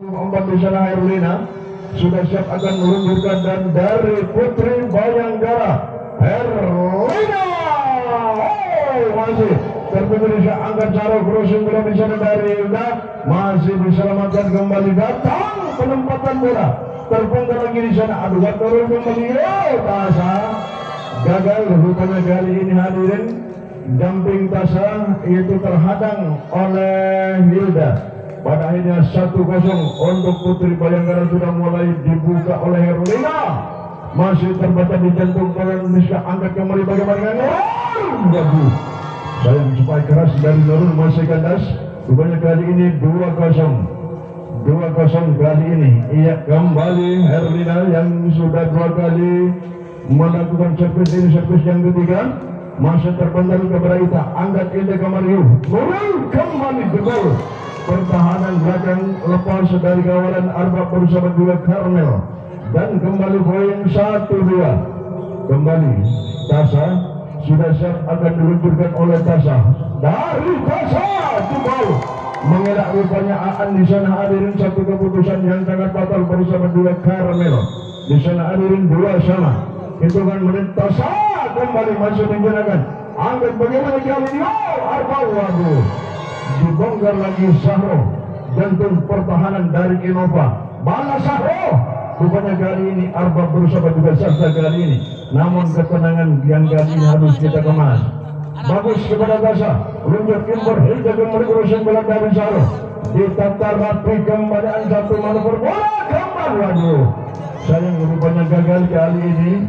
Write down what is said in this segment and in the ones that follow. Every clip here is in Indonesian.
Empat di sana Herlina sudah siap akan meluncurkan dan dari Putri Bayangkara Herlina masih terpilih angkat cara crossing bola di sana dari Hilda masih diselamatkan kembali datang penempatan bola terpongkar lagi di sana aduh turun kembali Tasa gagal rupanya kali ini hadirin damping Tasa itu terhadang oleh Hilda. Pada akhirnya 1-0 untuk Putri Bayangkara sudah mulai dibuka oleh Herlina. Masih terbaca di jantung Koran Miska angkat kembali bagaimana dengan Nurul. Sayang supaya keras dari Nurul masih kandas. Rupanya kali ini 2-0 kali ini. Iya kembali Herlina yang sudah 2 kali melakukan servis ini servis yang ketiga. Masih terpendam kepada Ita. Angkat Ida Kamariu. Nurul kembali gol. Pertahanan belakang lepas dari kawalan Arba bersama dua Karmel dan kembali poin 1-2 kembali Tasa sudah siap akan diluncurkan oleh Tasa dari Tasa jebol mengelak rupanya Aan di sana hadirin satu keputusan yang sangat fatal bersama dua Karmel di sana hadirin 2 sama hitungan menit Tasa kembali masih menggunakan angkat bagaimana kali ini Arba waduh dibongkar lagi Sahro jantung pertahanan dari Innova balas Sahro rupanya kali ini Arba berusaha juga Sahra kali ini namun ketenangan yang kali ini harus kita kemas bagus kepada Tasa luncur impor Hilda kembali berusaha bola dari Sahro ditata rapi kembali satu manuver bola kembali waduh sayang rupanya gagal kali ini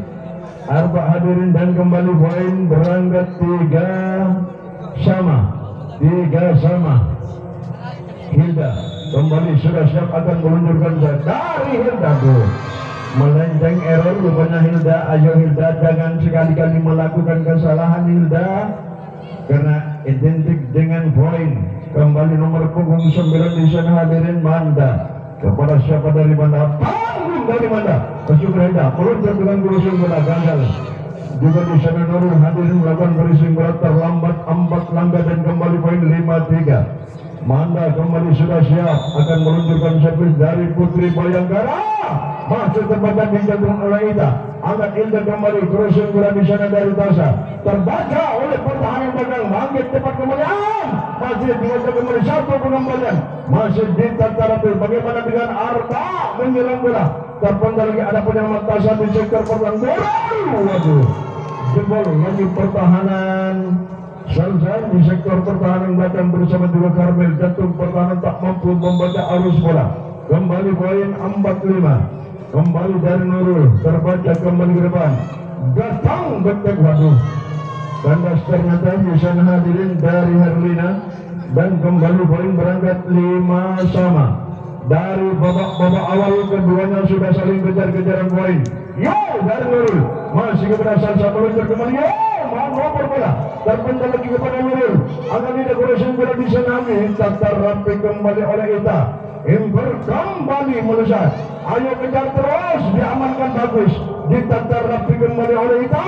Arba hadirin dan kembali poin berangkat 3 sama Hilda kembali sudah siap akan meluncurkan dari Hilda melenceng error rupanya Hilda. Ayo Hilda jangan sekali-kali melakukan kesalahan Hilda karena identik dengan poin. Kembali nomor punggung 9 di sana hadirin Manda kepada siapa dari Manda panggung dari Manda kesukaan Hilda meluncur dengan kurusung bola gagal juga di sana Nurul hadirin melakukan berisi berat terlambat 4 langkah dan kembali poin 5-3. Manda kembali sudah siap akan meluncurkan servis dari Putri Bayangkara masih terbaca di jantung oleh Ita angkat Hilda kembali crossing bola di sana dari Tasa terbaca oleh pertahanan belakang bangkit cepat kemudian masih dibaca kembali satu pengembalian masih ditata rapi bagaimana dengan Arta menyerang bola terpendam lagi ada penyelamat Tasa di sektor pertahanan waduh jebol lagi pertahanan selesai di sektor pertahanan belakang bersama dua Karmel jantung pertahanan tak mampu membaca arus bola kembali poin 4-5 kembali dari Nurul terbaca kembali ke depan datang betek waduh kandas ternyata di sana hadirin dari Herlina dan kembali poin berangkat 5 sama dari babak awal keduanya sudah saling kejar-kejaran poin dari Nurul masih kepada Salsa meluncur kembali nomor bola terpental lagi kepada Nurul akan tidak kurang bola di sana tata rapi kembali oleh Ita Imper kembali melesat ayo kejar terus diamankan bagus ditata rapi kembali oleh Ita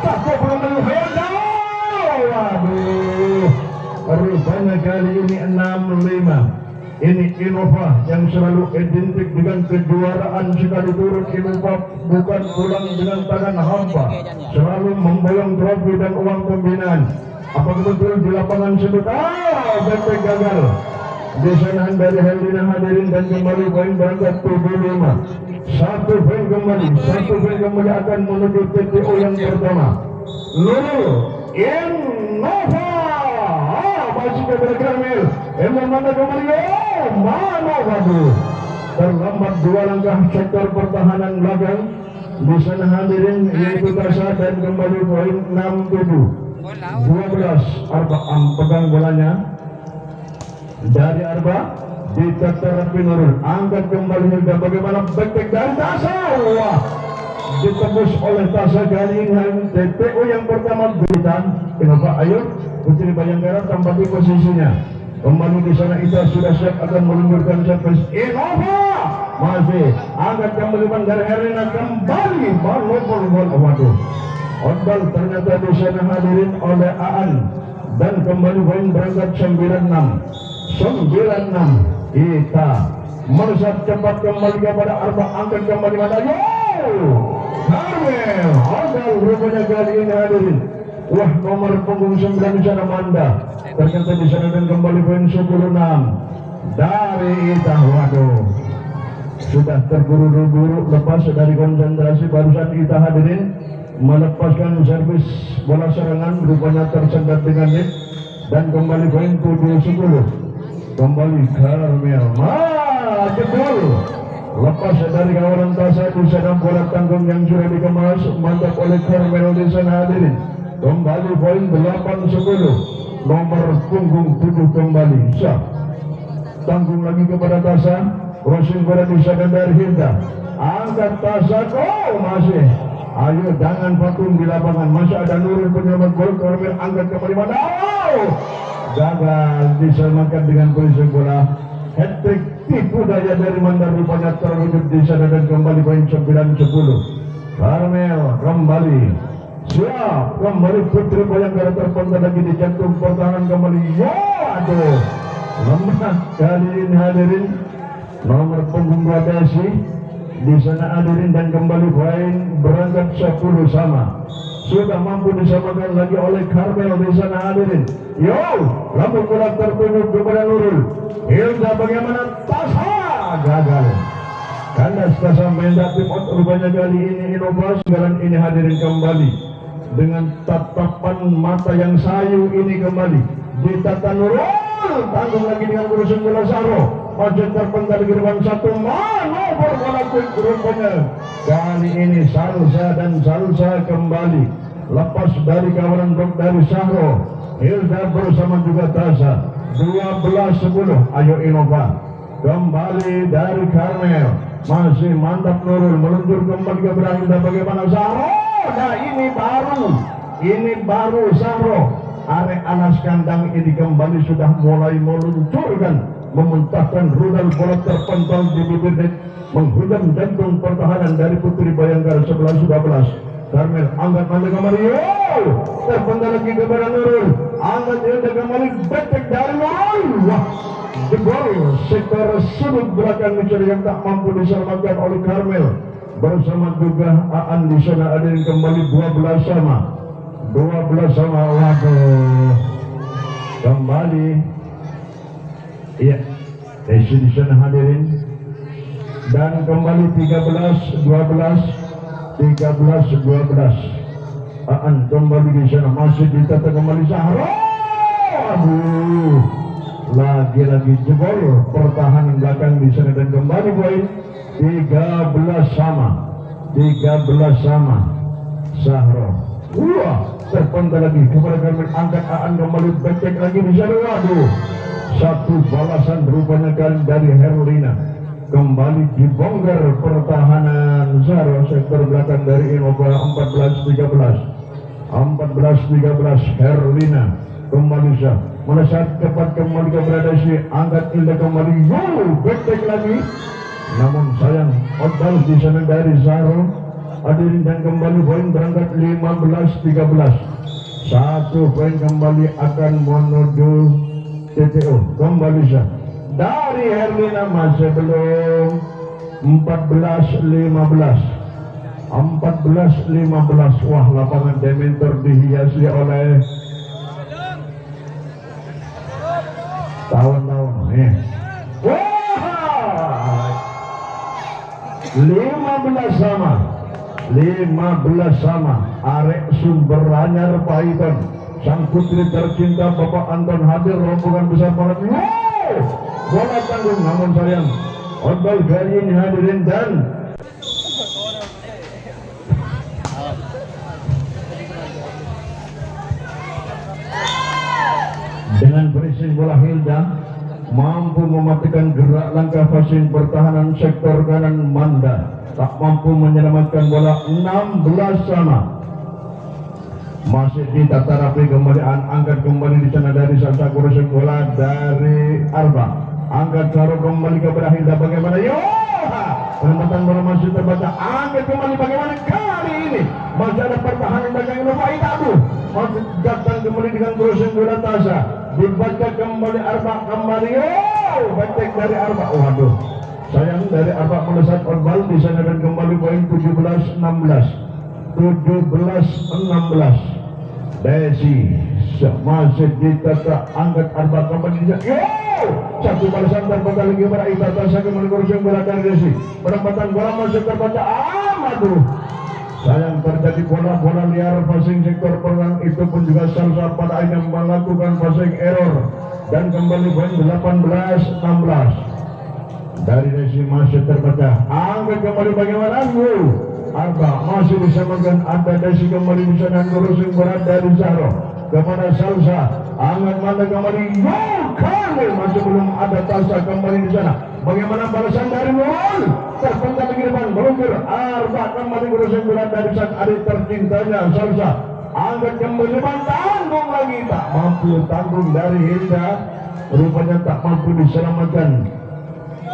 satu kembali Hilda waduh rupanya kali ini 6-5 ini Innova yang selalu identik dengan kejuaraan sekali turun Innova bukan pulang dengan tangan hampa selalu memboyong trofi dan uang pembinaan apakah betul di lapangan sebut benteng gagal desain dari Herlina hadirin dan kembali poin berangkat 7-5 satu poin kembali akan menuju TPO yang pertama Nurul Innova masih kepada Karmel mana kembali mana waduh terlambat 2 langkah sektor pertahanan belakang di sana hadirin yaitu Tasa dan kembali poin 6-7 12 Arba pegang bolanya dari Arba ditata rapi Nurul angkat kembali Hilda bagaimana back dari Tasa wah ditembus oleh Tasa kali ini TPO yang pertama beritan Innova ayo Putri Bayangkara tambah di posisinya kembali di sana Ita sudah siap akan meluncurkan servis Innova masih angkat kembali dari Herlina kembali manuver bola waduh Odbal ternyata di sana hadirin oleh Aan dan kembali poin berangkat 9-6 Ita melesat cepat kembali kepada Arba, angkat kembali pada yo Karmel Hagal rupanya kali ini hadirin. Wah, nomor punggung 9 di sana Manda ternyata di sana dan kembali poin 10-6 dari Itah. Waduh, sudah terburu-buru lepas dari konsentrasi barusan Itah hadirin melepaskan servis bola serangan rupanya tersendat dengan net dan kembali poin 7-10 kembali Karmel jebol lepas dari kawanan Tasa di sana bola tanggung yang sudah dikemas mantap oleh Karmel di sana hadirin. Kembali poin 8-10 nomor punggung 7 kembali sah tanggung lagi kepada Tasa crossing bola di sana dari Hilda angkat Tasa masih ayo jangan vakum di lapangan masih ada Nurul penyelamat gol. Karmel angkat kembali mana gagal diselamatkan dengan crossing bola. Hat-trick tipu daya dari Mandar rupanya terwujud di sana dan kembali poin 9-10 Karmel kembali siap kembali Putri Bayangkara terpental lagi di jantung pertahanan kembali aduh lemah kali ini hadirin nomor punggung 2 Desi di sana hadirin dan kembali poin berangkat 10 sama sudah mampu disamakan lagi oleh Karmel di sana hadirin. Yo, lampu bola tertuju kepada Nurul. Hilda bagaimana Tasa gagal. Kandas Tasa mendak pivot rupanya kali ini inovasi jalan ini hadirin kembali dengan tatapan mata yang sayu ini kembali ditata Nurul tanggung lagi dengan urusan bola Saro masih terpental di gerbang satu manuver bola quick rupanya kali ini Salsa dan Salsa kembali lepas dari kawanan blok dari Saro. Hilda bersama juga Tasa 12-10 ayo Innova kembali dari Karmel masih mantap Nurul meluncur kembali ke Hilda bagaimana Saro. Nah ini baru Saro area alas kandang ini kembali sudah mulai meluncurkan memuntahkan rudal bola terpental di bibir net menghujam jantung pertahanan dari Putri Bayangkara 11-12. Karmel angkat mandi kembali terpental lagi kepada Nurul angkat Hilda kembali betek dari Nurul wah jebol sektor sudut belakang mencari yang tak mampu diselamatkan oleh Karmel bersama juga Aan di sana ada yang kembali 12 sama waduh kembali iya Desi di sana hadirin dan kembali 13-12 Aan kembali di sana masih ditata kembali Sahro aduh lagi-lagi jebol pertahanan belakang di sana dan kembali poin 13 sama Sahro wah terpental lagi kepada Karmel angkat Aan kembali becek lagi di sana waduh satu balasan rupanya kali dari Herlina kembali dibongkar pertahanan Zaro sektor belakang dari Innova 14-13 Herlina kembali sah melesat cepat kembali ke Bradasi angkat Hilda kembali betek lagi namun sayang odal di sana dari Zaro hadirin dan kembali poin berangkat 15-13 satu poin kembali akan menuju TTO kembali sah dari Herlina masih belum 14-15 wah lapangan Dementor dihiasi oleh tahun-tahun wah 15 sama arek sumber anyar Python sang putri tercinta Bapak Anton hadir rombongan besar malam ini bola tanggung namun sayang outball kali ini hadirin dan dengan pressing bola Hilda mampu mematikan gerak langkah passing pertahanan sektor kanan Manda tak mampu menyelamatkan bola 16 sama masih ditata rapi kembali angkat kembali di sana dari Salsa kurusing bola dari Arba angkat Saro kembali kepada Hilda bagaimana penempatan bola masih terbaca angkat kembali bagaimana kali ini masih ada pertahanan belakang Innova aduh masih datang kembali dengan kurusing bola Tasa dibaca kembali Arba kembali betek dari Arba waduh sayang dari Arba melesat orbal di sana dan kembali poin 17-16 Desi masih ditata angkat Arba kembali satu balasan terbaca lagi pada Ibata saya kembali kurus yang berada dari Desi penempatan bola masih terbaca aduh sayang terjadi bola-bola liar passing sektor perang itu pun juga Salsa pada akhirnya melakukan passing error dan kembali poin 18-16 dari Desi masih terbaca angkat kembali bagaimana Arba masih disamakan ada Desi kembali di sana kurus yang berada dari Zahro kepada Salsa angkat mana kembali Kamil masih belum ada Tasha kembali di sana bagaimana balasan dari Nurul terpental lagi depan meluncur Arba kembali kurus yang berada dari sang adik tercintanya Salsa angkat kembali tanggung lagi tak mampu tanggung dari Hilda rupanya tak mampu diselamatkan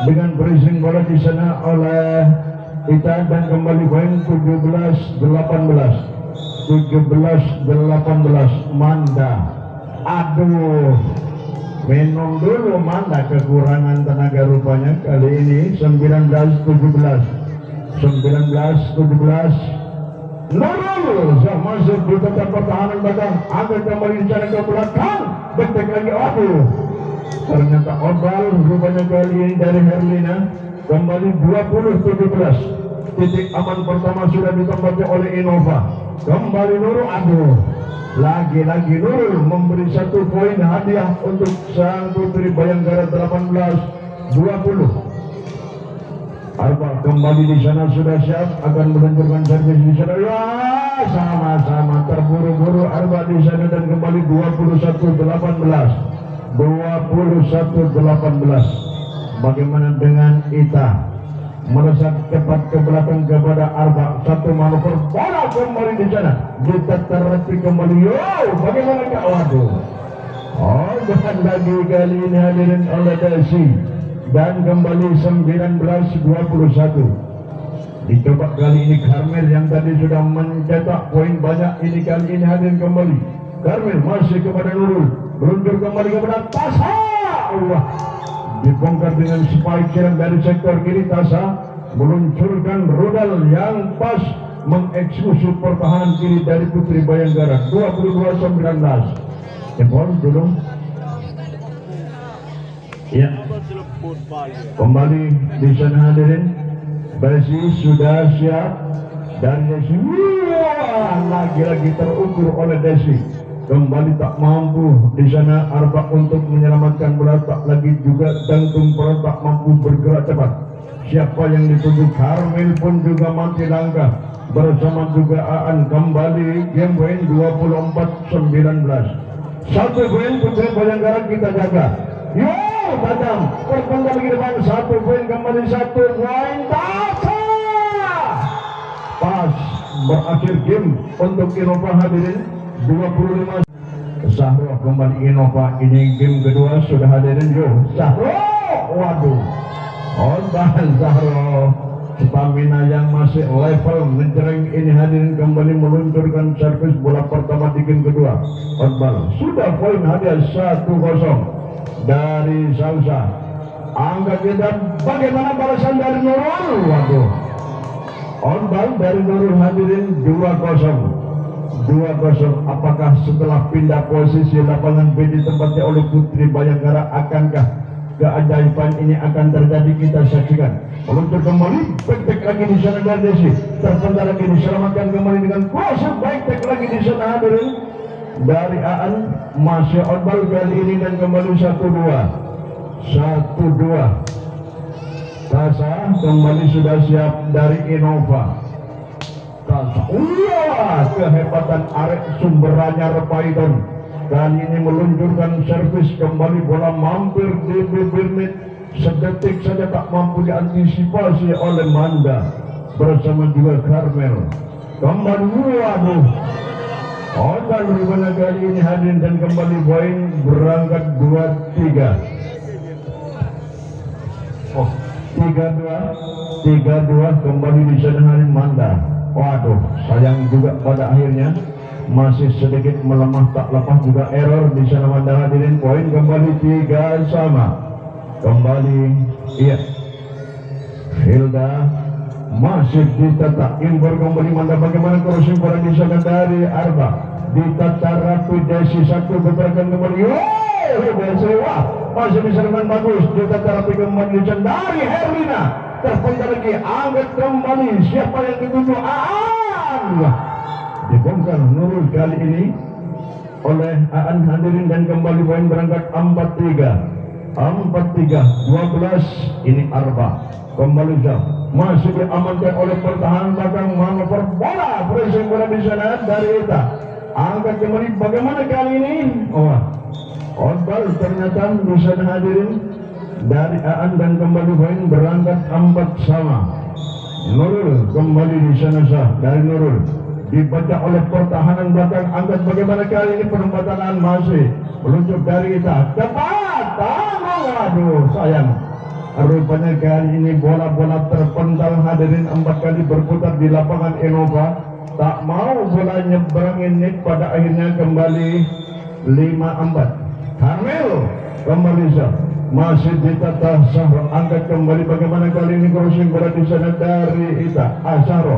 dengan berisi bola di sana oleh Ita dan kembali poin 17-18 Manda aduh minum dulu Manda kekurangan tenaga rupanya kali ini 19-17 Nurul masuk di tetap pertahanan belakang angkat kembali di sana ke belakang betek lagi aduh ternyata Obal rupanya kali ini dari Herlina kembali 20-17 titik aman pertama sudah ditempati oleh Innova kembali Nurul aduh lagi-lagi Nurul memberi 1 poin hadiah untuk sang putri Bayangkara 18-20 Arba kembali di sana sudah siap akan meluncurkan servis di sana ya sama-sama terburu-buru Arba di sana dan kembali 21-18 bagaimana dengan Ita melesat cepat ke belakang kepada Arba satu manuver bola kembali di sana diterti kembali bagaimana Kak waduh bukan lagi kali ini hadirin oleh Desi dan kembali 19-21 dicoba kali ini Karmel yang tadi sudah mencetak poin banyak ini kali ini hadirin kembali Karmel masih kepada Nurul meluncur kembali kepada Tasha Allah dibongkar dengan spike kirim dari sektor kiri Tasha meluncurkan rudal yang pas mengeksekusi pertahanan kiri dari Putri Bayangkara 22-19 jempol dulu ya kembali di sana hadirin Besi sudah siap dan Desi lagi-lagi terukur oleh Desi kembali tak mampu di sana Arba untuk menyelamatkan bola tak lagi juga Dantung Pro tak mampu bergerak cepat siapa yang dituju Karmel pun juga mati langkah bersama juga Aan kembali game poin 24-19 satu poin Putri Bayangkara kita jaga Badam berpenggal lagi depan 1 poin kembali 1 poin Tasha pas berakhir game untuk Innova hadirin 25 Zahro kembali Innova ini game kedua sudah hadirin Zahro waduh Zahro stamina yang masih level mencereng ini hadirin kembali meluncurkan servis bola pertama di game kedua Orbal sudah poin hadiah 1-0 dari Salsa angkat kita bagaimana balasan dari Nurul waduh Orbal dari Nurul hadirin 2-0 apakah setelah pindah posisi lapangan B ditempati oleh Putri Bayangkara akankah keajaiban ini akan terjadi kita saksikan meluncur kembali baik lagi di sana dari Desi terpental lagi diselamatkan kembali dengan kuasa baik lagi di sana hadirin dari Aan masih Orbal kali ini dan kembali 1-2 Tasha kembali sudah siap dari Innova Tasha kehebatan arek sumberannya Repaidon kali ini meluncurkan servis kembali bola mampir di bibir net sedetik saja tak mampu diantisipasi oleh Manda bersama juga Karmel kembali waduh Orbal rupanya kali ini hadir dan kembali poin berangkat 3-2 kembali di sana hari Manda waduh sayang juga pada akhirnya masih sedikit melemah tak lepas juga error di sana Manda hadirin poin kembali 3 sama kembali Hilda masih ditata impor kembali mantap bagaimana crossing bola di sana dari Arba ditata rapi desi satu gebrakan kembali Sewa masih bisa dengan bagus ditata rapi kembali dari Herlina terpental lagi angkat kembali siapa yang dituju Aan dibongkar Nurul kali ini oleh Aan hadirin dan kembali poin berangkat 4-3 12 ini Arba kembali jam masih diamankan oleh pertahanan belakang manuver bola pressing bola di sana dari Eta angkat kembali bagaimana kali ini Odbal ternyata di sana hadirin dari Aan dan kembali poin berangkat 4 sama Nurul kembali di sana sah dari Nurul dibaca oleh pertahanan belakang angkat bagaimana kali ini penempatan masih meluncur dari Eta tepat aduh sayang rupanya kali ini bola-bola terpental hadirin 4 kali berputar di lapangan Innova tak mau bola nyebrangin net pada akhirnya kembali 5-4 Harmel kembali sah masih ditata Sahro angkat kembali bagaimana kali ini crossing bola di sana dari Ita Asaro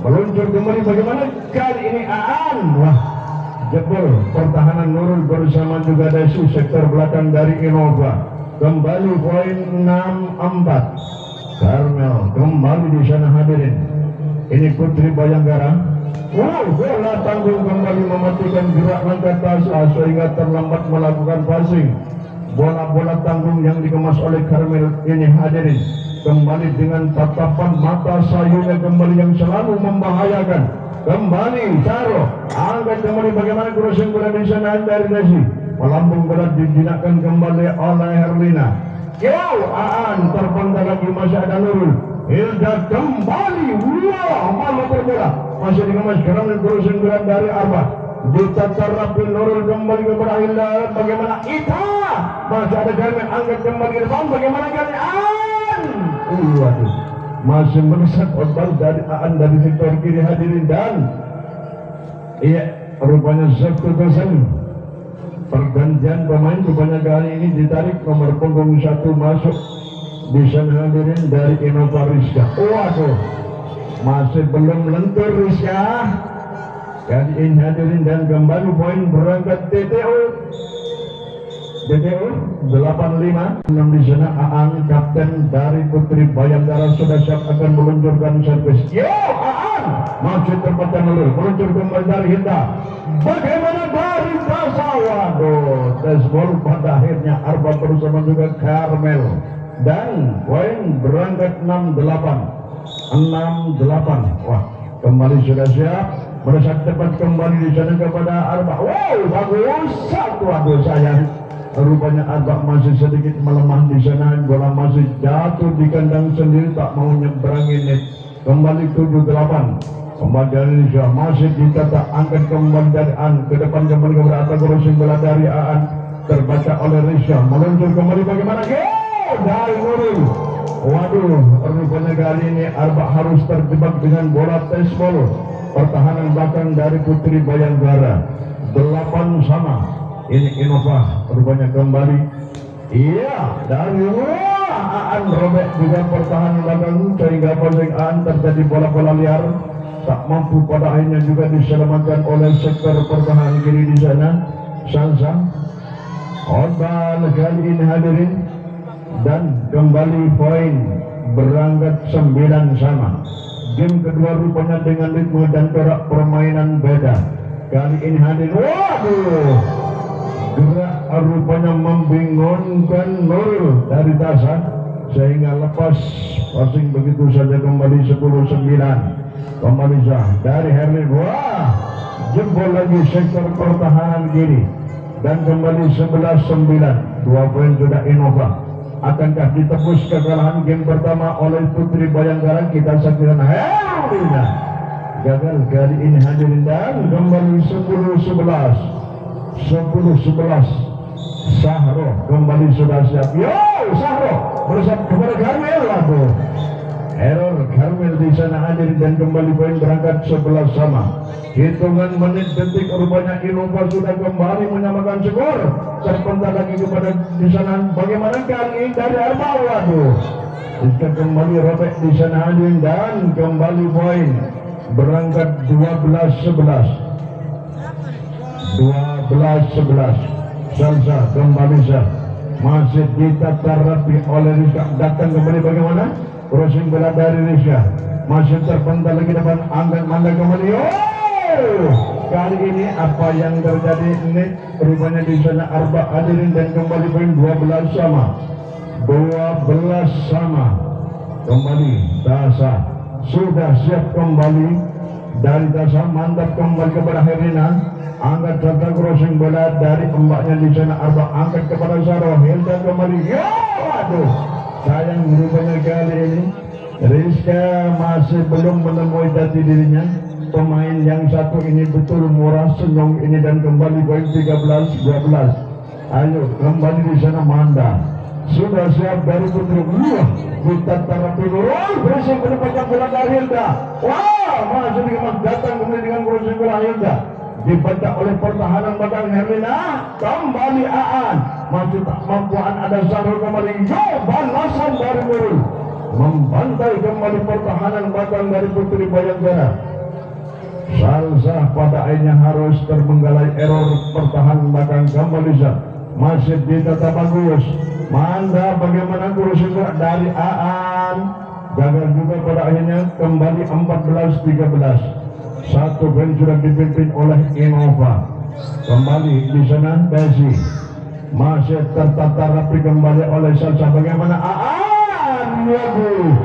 meluncur kembali bagaimana kali ini Aan jebol pertahanan Nurul bersama juga Desi sektor belakang dari Innova kembali poin 6-4 Karmel kembali di sana hadirin ini Putri Bayanggara bola tanggung kembali mematikan gerak langkah Tasha sehingga terlambat melakukan passing bola-bola tanggung yang dikemas oleh Karmel ini hadirin kembali dengan tatapan mata sayunya kembali yang selalu membahayakan kembali Caro angkat kembali bagaimana crossing bola di sana dari Desi melambung bola dijinakkan kembali oleh Herlina Aan terpental lagi masih ada Nurul Hilda kembali malu berbola masih dikemas keram crossing bola dari Arba ditata rapi Nurul kembali kepada Hilda bagaimana Ita masih ada Garmen angkat kembali ke depan bagaimana kali Aan waduh masih meresap Odbal dari Aan dari sektor kiri hadirin dan iya rupanya Sabtu Kosen pergantian pemain rupanya kali ini ditarik nomor punggung 1 masuk bisa hadirin dari Innova Rizka waduh masih belum lentur Rizka kali ini hadirin dan kembali poin berangkat TTO 85 di sana Aan kapten dari Putri Bayanggara sudah siap akan meluncurkan servis Aan masih terpecah meluncur kembali dari Hilda bagaimana dari Tasha waduh tesbol pada akhirnya Arba bersama juga Karmel dan poin berangkat 6-8 wah kembali sudah siap meresap tepat kembali di sana kepada Arba bagus satu aduh sayang rupanya Arba masih sedikit melemah di sana bola masih jatuh di kandang sendiri tak mau nyebrangin net kembali 7-8 kembali Indonesia masih ditata angkat kembali dari Aan ke depan kembali kepada atas crossing bola dari Aan terbaca oleh Rizka meluncur kembali bagaimana dari Nurul waduh rupanya kali ini Arba harus terjebak dengan bola tesbol pertahanan belakang dari Putri Bayanggara 8 sama ini Innova rupanya kembali iya dari Aan robek juga pertahanan belakang sehingga passing Aan terjadi bola-bola liar tak mampu pada akhirnya juga diselamatkan oleh sektor pertahanan kiri di sana Sansa Odbal kali ini hadirin dan kembali poin berangkat 9 sama game kedua rupanya dengan ritme dan corak permainan beda kali ini hadirin waduh gerak rupanya membingungkan Nurul dari Tasha sehingga lepas passing begitu saja kembali 10-9 kembali sah dari Herlin jempol lagi sektor pertahanan kiri dan kembali 11-9 2 poin sudah Innova akankah ditebus kekalahan game pertama oleh Putri Bayanggara kita saksikan Herlina gagal kali ini hadirin dan kembali 10-11 Sahro kembali sudah siap Sahro bersama kepada Garmel error Karmel di sana hadir dan kembali poin berangkat 11 sama. Hitungan menit detik rupanya Innova sudah kembali menyamakan skor. Terpental lagi kepada di sana. Bagaimana kali ini dari Arba? Waduh, jika kembali robek di sana hadir dan kembali poin berangkat 12-11. 12-11. Salsa kembali sah. Masih ditata rapi oleh Rizka. Datang kembali bagaimana? Crossing bola dari Rizka. Masih terpental lagi depan. Angkat mandang kembali. Oh! Kali ini apa yang terjadi ini? Rupanya di sana Arba hadirin dan kembali poin 12 sama. 12 sama. Kembali Tasa. Sudah siap kembali. Dari Tasa mantap kembali kepada Herina. Angkat serta crossing bola dari pembaknya di sana Arba angkat kepada Saro. Hilda kembali. Ya, waduh. Sayang rupanya kali ini Rizka masih belum menemui jati dirinya. Pemain yang satu ini betul murah senyum ini dan kembali poin 13-12. Ayo kembali di sana Manda. Sudah siap dari Putri. Wah, kita terapi nurul. Bersih mendapatkan bola dari Hilda. Wah, masih datang kembali dengan crossing bola Hilda. Dibaca oleh pertahanan belakang Herlina. Kembali Aan. Masih tak mampuan ada Sahrul kembali. Yo, balasan dari Nurul. Membantai kembali pertahanan belakang dari Putri Bayangkara. Salsa pada akhirnya harus terbengkalai error pertahanan belakang kembali sah. Masih ditata bagus. Manda bagaimana kursi dari Aan. Gagal juga pada akhirnya kembali 14-13. Satu game sudah dipimpin oleh Innova. Kembali di sana Desi. Masih tertata rapi kembali oleh Salsa. Bagaimana Aan? Waduh,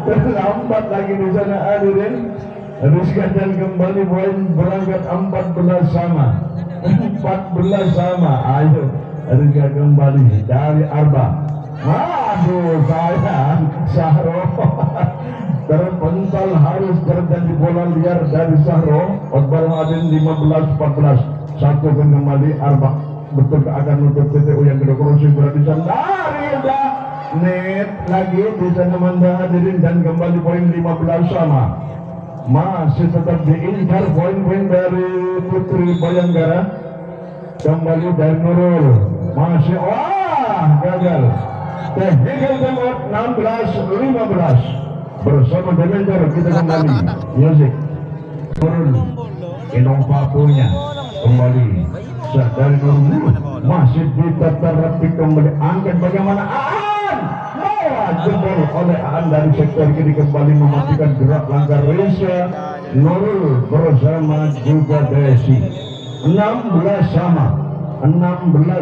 terlambat lagi di sana hadirin. Rizka dan kembali poin berangkat 14 sama. 14 sama. Ayo Rizka kembali dari Arba. Aduh sayang Sahro. Terpental harus terjadi bola liar dari Sahro. Otbar Adin 15-14. Satu kembali Arba. Betul akan nutup TTU yang kedua crossing bola di sana dari Hilda. Net lagi di sana Manda hadirin dan kembali poin 15 sama. Masih tetap diincar poin-poin dari Putri Bayangkara. Kembali dari Nurul. Masih gagal. Technical timeout 16-15. Bersama Dementor kita kembali music turun Innova punya kembali dari Nurul masih ditata rapi kembali angkat bagaimana Aan jebol oleh Aan dari sektor kiri kembali mematikan gerak langkah Rizka Nurul bersama juga Desi 16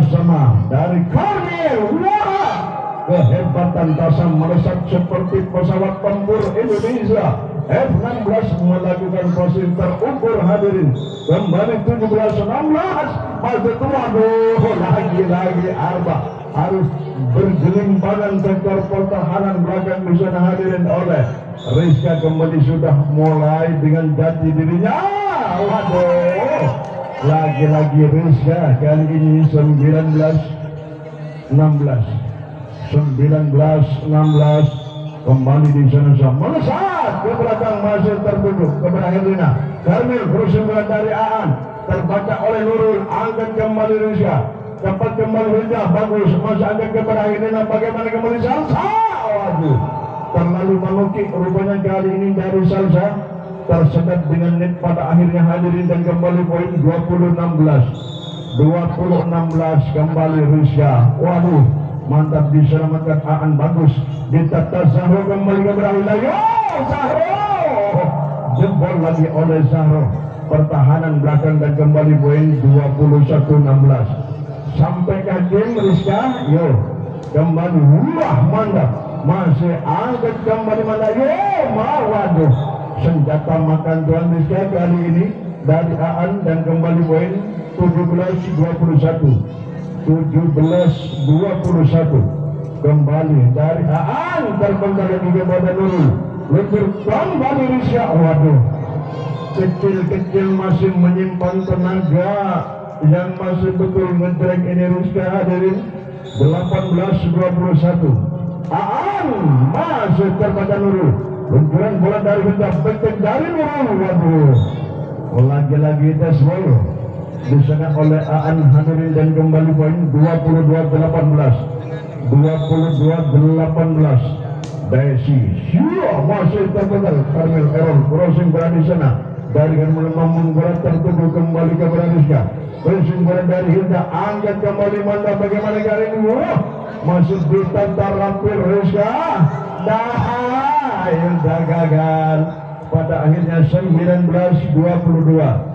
sama dari Karmel. Wah, kehebatan Tasa melesat seperti pesawat tempur Indonesia. F-16 melakukan posisi terukur hadirin. Kembali 17-16. Masih waduh, lagi Arba harus bergelimpangan sektor pertahanan belakang di sana hadirin oleh Rizka. Kembali sudah mulai dengan jati dirinya. Waduh, lagi Rizka kali ini 19-16 kembali di sana melesat ke belakang masih tertutup kepada Herlina. Karmel berusaha bola dari Aan terbaca oleh Nurul. Angkat kembali Rizka, cepat kembali Hilda bagus masih angkat kepada Herlina. Bagaimana kembali Salsa? Waduh, terlalu menukik rupanya kali ini dari Salsa. Tersedat dengan net pada akhirnya hadirin dan kembali poin 20-16 kembali Rizka. Waduh, mantap diselamatkan Aan bagus. Ditata Sahro kembali ke Brahila. Yo Sahro jebol lagi oleh Sahro. Pertahanan belakang dan kembali poin 21-16. Sampai ke game Rizka. Yo kembali. Wah mantap. Masih angkat kembali mana. Yo waduh. Senjata makan tuan Rizka kali ini dari Aan dan kembali poin 17-21 kembali dari Aan terpental lagi kepada Nurul. Lebih kembali Rizka. Waduh, kecil masih menyimpan tenaga yang masih betul ngedreng ini Rizka hadirin. 18-21 Aan masih terpada Nurul. luncuran bola dari hendak penting dari Nurul. Waduh, lagi-lagi tes bola disana oleh Aan hadirin, dan kembali poin 22-18 22-18. Desi masih terpental. Karmel error crossing berada di sana dari membangun bola tertutup kembali ke Bradiska. Crossing bola dari Hilda, angkat kembali Manda, bagaimana kali ini? Masih ditantar rapi Rizka. Dah Hilda gagal. Pada akhirnya 19-22.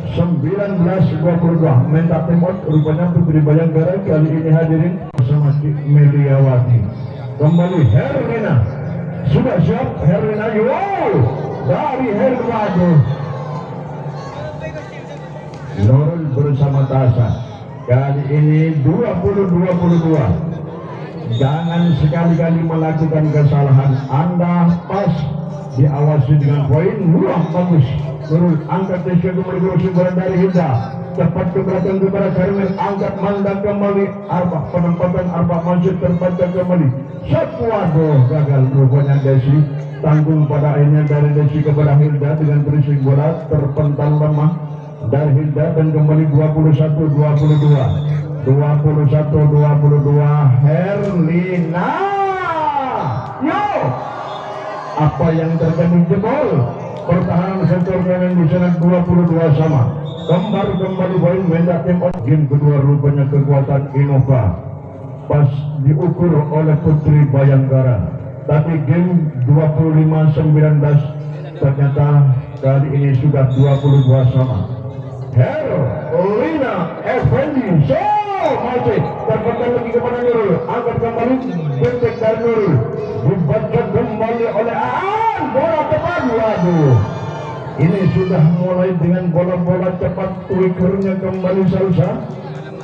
19-22 minta timot rupanya Putri Bayangkara kali ini hadirin bersama Meliawati. Kembali Herlina, sudah siap Herlina. Dari Herlina Nurul bersama Tasa. Kali ini 20-22. Jangan sekali-kali melakukan kesalahan. Anda pas diawasi dengan poin. Wah, bagus. Nurul angkat Tesya kembali berusia dari Hilda. Cepat ke belakang kepada Karmel, angkat Manda kembali. Arba penempatan Arba masih terbaca kembali. Waduh, gagal rupanya Desi. Tanggung pada akhirnya dari Desi kepada Hilda dengan terisi bola terpental lemah dari Hilda, dan kembali 21-22. 21-22 Herlina. Yo, apa yang terjadi? Jebol pertahanan sektor kanan di sana 22 sama. Kembali poin mendak tim game kedua rupanya kekuatan Innova pas diukur oleh Putri Bayangkara. Tapi game 25-19 ternyata kali ini sudah 22 sama. Herlina Effendi masih terpental lagi kepada Nurul, angkat kembali bentek dari Nurul, dibaca kembali oleh Aan, bola tepat. Waduh, ini sudah mulai dengan bola-bola cepat, twickernya kembali Salsa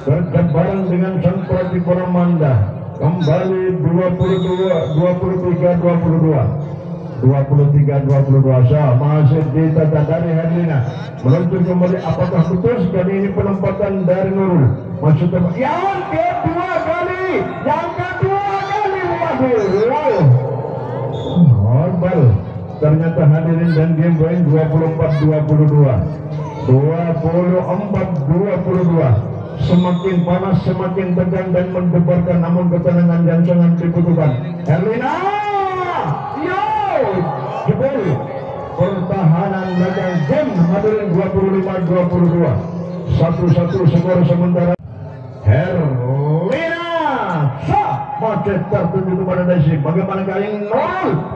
berdebaran dengan sang pelatih bola Manda. Kembali 23-22 masih ditata dari Herlina, meluncur kembali. Apakah putus? Kali ini penempatan dari Nurul masuk tempat yang kedua kali. Waduh, ternyata hadirin, dan game poin 24-22. Semakin panas, semakin tegang dan mendebarkan, namun ketenangan yang sangat dibutuhkan. Herlina, jebol pertahanan belakang game hadirin 25-22. 1-1 skor sementara. Herlina masih tertuju kepada Desi. Bagaimana kali ini?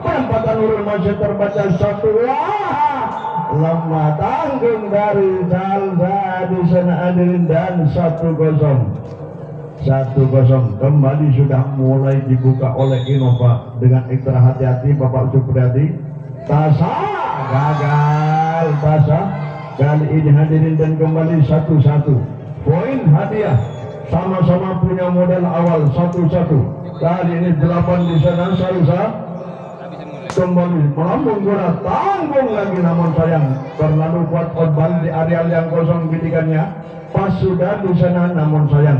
Penempatan Nurul masih terbaca 1. Lama tanggung dari Salsa di sana hadirin, dan 1-0. Kembali sudah mulai dibuka oleh Innova dengan ekstra hati-hati Bapak Supriyadi. Tasa gagal. Tasa kali ini hadirin, dan kembali 1-1. Poin hadiah sama-sama punya modal awal 1-1. Kali ini 8 di sana. Salsa kembali melambung bola, tanggung lagi, namun sayang terlalu kuat Otbal di areal yang kosong bidikannya. Pas sudah di sana, namun sayang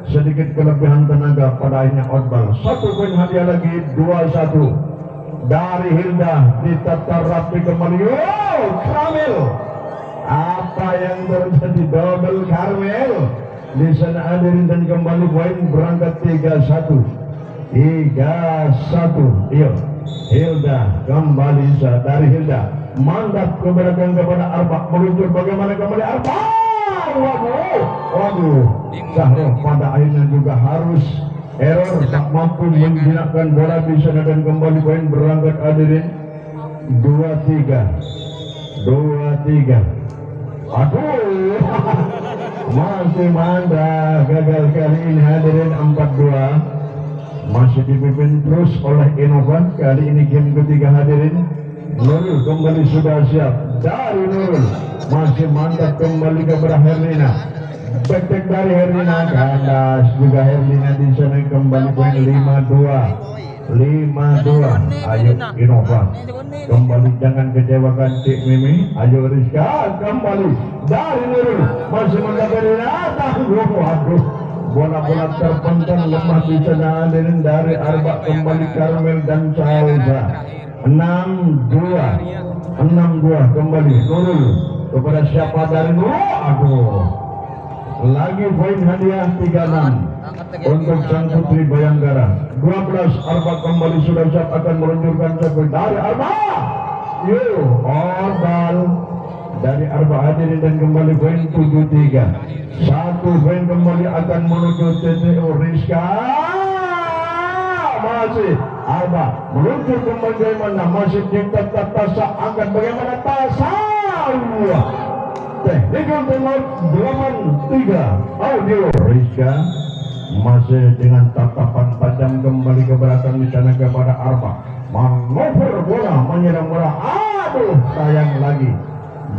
sedikit kelebihan tenaga pada akhirnya Otbal. 1 poin hadiah lagi. 2-1 dari Hilda, ditatar rapi kembali. Karmel, apa yang terjadi? Double Karmel di sana hadirin, dan kembali poin berangkat 3-1. Iya, Hilda kembali dari Hilda, mandat ke belakang kepada Arba, meluncur bagaimana kembali Arba. Waduh, Zahro pada akhirnya juga harus error, tak mampu menjinakkan bola di sana, dan kembali poin berangkat hadirin 2-3. Aduh, masih Manda gagal kali ini hadirin 4-2. Masih dipimpin terus oleh Innova. Kali ini game ketiga hadirin. Nurul kembali sudah siap. Dari Nurul masih mantap kembali kepada Herlina. Betek dari Herlina, kandas juga Herlina di sana. Kembali poin 5-2. Ayo Innova kembali, jangan kecewakan Cik Mimi. Ayo Rizka kembali dari Nurul, masih mendapatkan tanggung. Waduh, bola-bola terpental lemah di sana dari Arba. Kembali Karmel dan Salsa. 6-2 kembali Nurul kepada siapa dari Nurul. Aduh, lagi poin hadiah 36 untuk sang putri Bayangkara. 12 Arba kembali sudah siap akan meluncurkan servis dari Arba. Orbal dari Arba hadirin dan kembali poin 73. 1 poin kembali akan menuju TTO Rizka. Masih Arba meluncur kembali bagaimana, masih tetap Tasa angkat bagaimana Tasa. Technical timeout 8-3 audio Rizka masih dengan tatapan tajam kembali ke belakang di sana kepada Arba. Manuver bola menyerang bola. Aduh, sayang lagi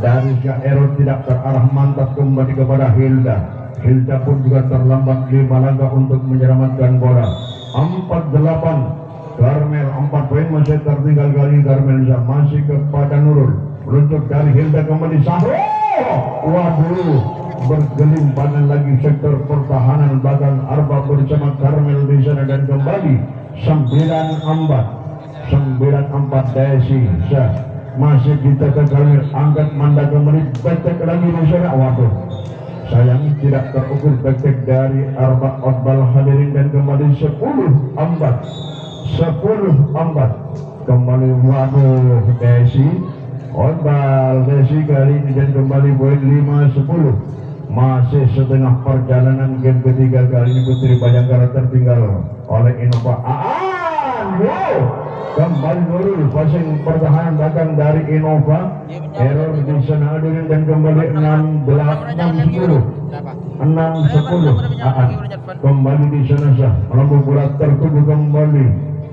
dari error tidak terarah, mantap kembali kepada Hilda. Hilda pun juga terlambat 5 langkah untuk menyelamatkan bola. 4-8 Karmel, 4 poin masih tertinggal kali Karmel masih kepada Nurul. Meluncur dari Hilda kembali Sahro. Waduh, bergelimpangan lagi sektor pertahanan belakang Arba bersama Karmel di sana dan kembali 9-4 Desi masih kita ke Karmel, angkat Manda kembali becek lagi di sana. Waduh, sayang tidak terukur becek dari Arba Otbal hadirin dan kembali 10-4 kembali. Waduh, Desi Otbal Desi kali ini dan kembali poin 5-10. Masih setengah perjalanan game ketiga kali ini Putri Bayangkara tertinggal oleh Innova Aan. Wow, kembali Nurul passing pertahanan belakang dari Innova. Error di sana hadirin dan kembali 6-10 Aan kembali di sana sah melambung bola tertuju kembali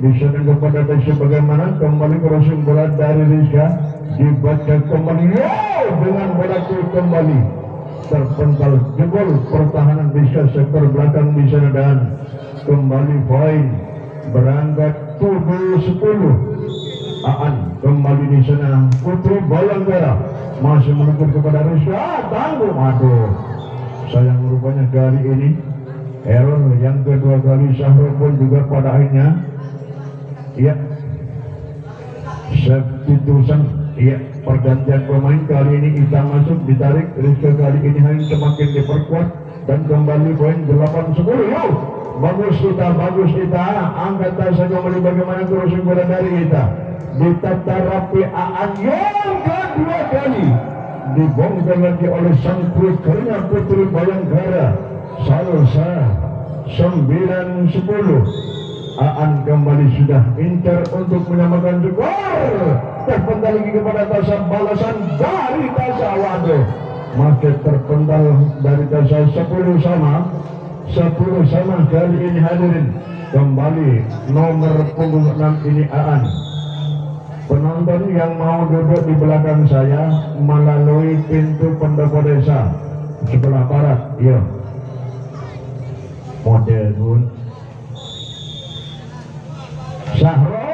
di sana kepada Desi. Bagaimana kembali crossing bola dari Rizka dibaca kembali. Wow, dengan bola kembali terpental jebol pertahanan Rizka sektor belakang di sana dan kembali poin berangkat 7-10 Aan kembali di sana. Putri Bayangkara masih menuju kepada Rizka. Tanggung, aduh, sayang rupanya kali ini error yang kedua kali. Sahro pun juga pada akhirnya substitution. Pergantian pemain kali ini Ita masuk ditarik. Rizka kali ini hanya semakin diperkuat dan kembali poin 8-10. Bagus Ita, angkat Tasa kembali. Bagaimana crossing bola dari Ita ditata rapi. Aan yang kedua kali dibongkar lagi oleh sang putrinya Putri Bayangkara. Salsa 9-10. Aan kembali sudah inter untuk menyamakan skor. Terpental lagi kepada Tasa, balasan dari Tasa. Waduh, masih terpental dari Tasa. 10 sama kali ini hadirin. Kembali nomor punggung 6 ini Aan. Penonton yang mau duduk di belakang saya melalui pintu pendopo desa sebelah barat, model pun Sahro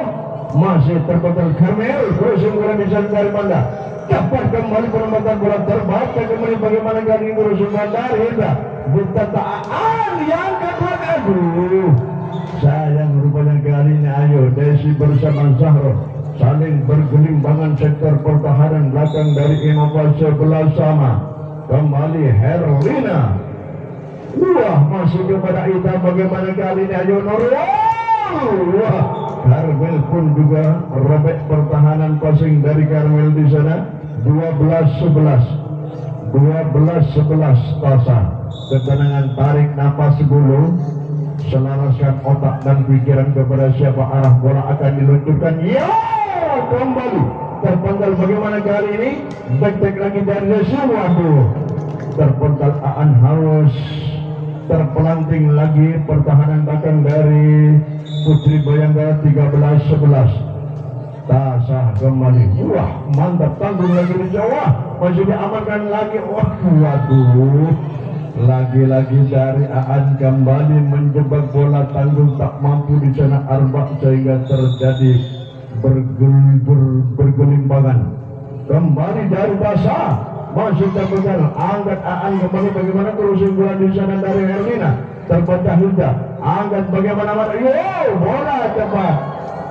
masih terpental. Karmel crossing bola di sana dari Manda, dapat kembali penempatan bola terbaca kembali. Bagaimana kali ini crossing bola dari Hilda ditata Aan yang kedua. Aduh, sayang rupanya kali ini. Ayo Desi bersama Sahro saling bergelimpangan sektor pertahanan belakang dari Innova 11 sama. Kembali Herlina. Wah, masuk kepada Ita. Bagaimana kali ini? Ayo Nurul. Wah, Karmel pun juga robek pertahanan passing dari Karmel di sana. 12-11 Tasa. Ketenangan, tarik napas dulu, selaraskan otak dan pikiran kepada siapa arah bola akan diluncurkan. Kembali terpental. Bagaimana kali ini? Back lagi dari Desi. Waduh, terpental. Aan harus terpelanting lagi pertahanan belakang dari Putri Bayangkara. 13-11 Tasa kembali. Wah, mantap, tanggung lagi di Jawa, masih diamankan lagi. Waduh, lagi-lagi dari Aan kembali menjebak bola, tanggung tak mampu di sana Arba sehingga terjadi bergelimpangan. Kembali dari Tasa masih terpegang, angkat Aan kembali. Bagaimana crossing bola di sana dari Herlina, terpecah Hilda, angkat bagaimana bola cepat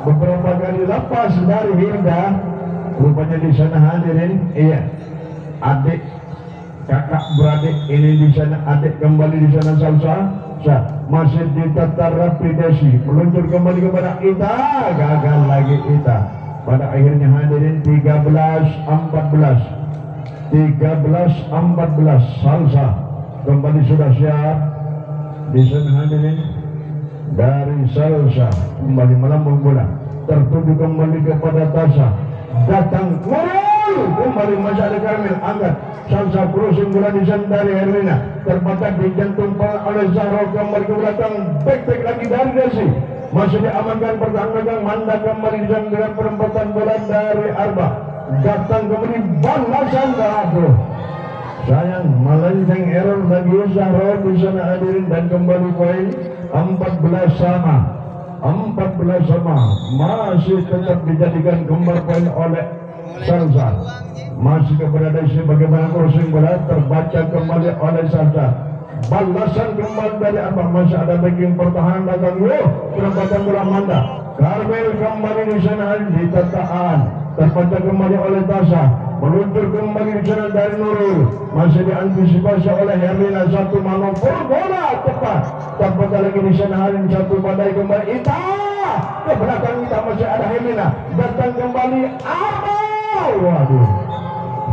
beberapa kali lepas dari Hilda. Rupanya di sana hadirin, iya, adik kakak beradik ini di sana, adik kembali di sana salsa. Masih ditatar rapi desi, meluncur kembali kepada Ita, gagal lagi Ita. Pada akhirnya hadirin 13-14 salsa kembali sudah siap di sana hadirin. Dari salsa kembali melambung bola, tertuju kembali kepada Tasha, datang kembali masih ada Karmel, angkat salsa crossing bola di sana dari Herlina, terbatas di jantung oleh Zahro, kembali ke belakang, back lagi dari Desi, masih diamankan pertahanan Manda, kembali di sana dengan perempatan bola dari Arba, datang kembali balasan Zahro, sayang melenceng, error lagi Zahro di sana hadirin, dan kembali poin 14 sama, masih tetap dijadikan kembali poin oleh Salsa. Masih kepada Desi, bagaimana crossing bola terbaca kembali oleh Salsa, balasan kembali dari Abah, masih ada backing pertahanan belakang, perempatan bola Manda, Karmel kembali di sana ditataan, terbaca kembali oleh Tasha, meluncur kembali di sana dari Nurul, masih diantisipasi oleh Herlina, satu manuver bola tepat, terbaca lagi di sana hari satu badai kembali Ita, ke belakang Ita masih ada Herlina, datang kembali waduh.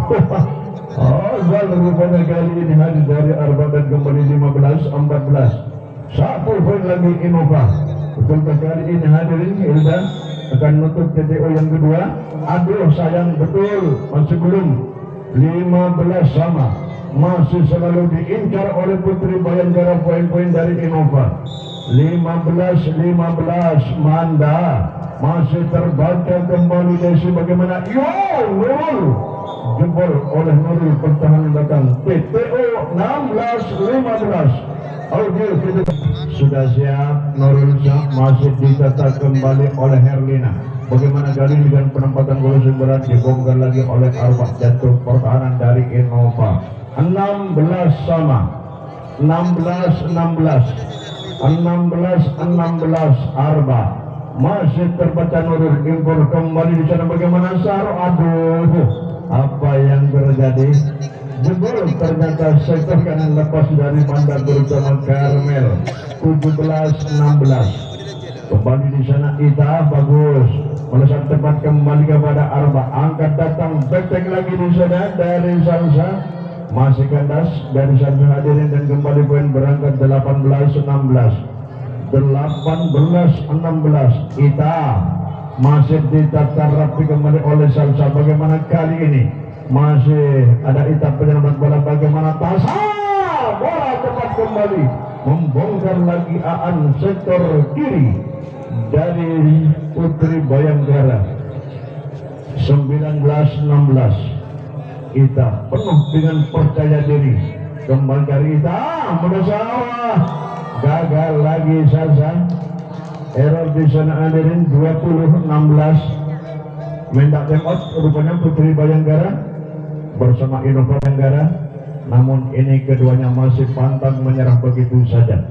Gol rupanya kali ini hadir dari Arba, dan kembali 15-14, satu poin lagi Innova. Betul kali ini hadirin, Hilda akan menutup TTO yang kedua. Aduh sayang betul, masih belum 15 sama, masih selalu diincar oleh Putri Bayangkara poin-poin dari Innova. 15-15 Manda, masih terbaca kembali Desi, bagaimana Nurul jebol oleh Nurul, pertahanan belakang TTO 16-15. Sudah siap Nurul, masih ditata kembali oleh Herlina, bagaimana kali dengan penempatan bola berat, dibongkar lagi oleh Arba, jatuh pertahanan dari Innova. 16 sama, 16 Arba, masih terbaca Nurul, impor kembali di sana, bagaimana Saro, aduh apa yang terjadi, jebol ternyata sektor kanan lepas dari Manda bersama Karmel. 17-16 kembali di sana Ita, bagus melesat tepat kembali kepada Arba, angkat datang back lagi di sana dari Salsa, masih kandas dari Salsa hadirin, dan kembali poin berangkat 18-16 Ita, masih ditatar rapi kembali oleh Salsa, bagaimana kali ini masih ada Ita penyelamat bola, bagaimana Tasha, bola tepat kembali membongkar lagi Aan sektor kiri dari Putri Bayangkara. 19-16 Ita penuh dengan percaya diri, kembali dari Ita mendesak, gagal lagi Salsa, error di sana hadirin. 20-16 mendak temot rupanya Putri Bayangkara bersama Innova Bayangkara, namun ini keduanya masih pantang menyerah begitu saja.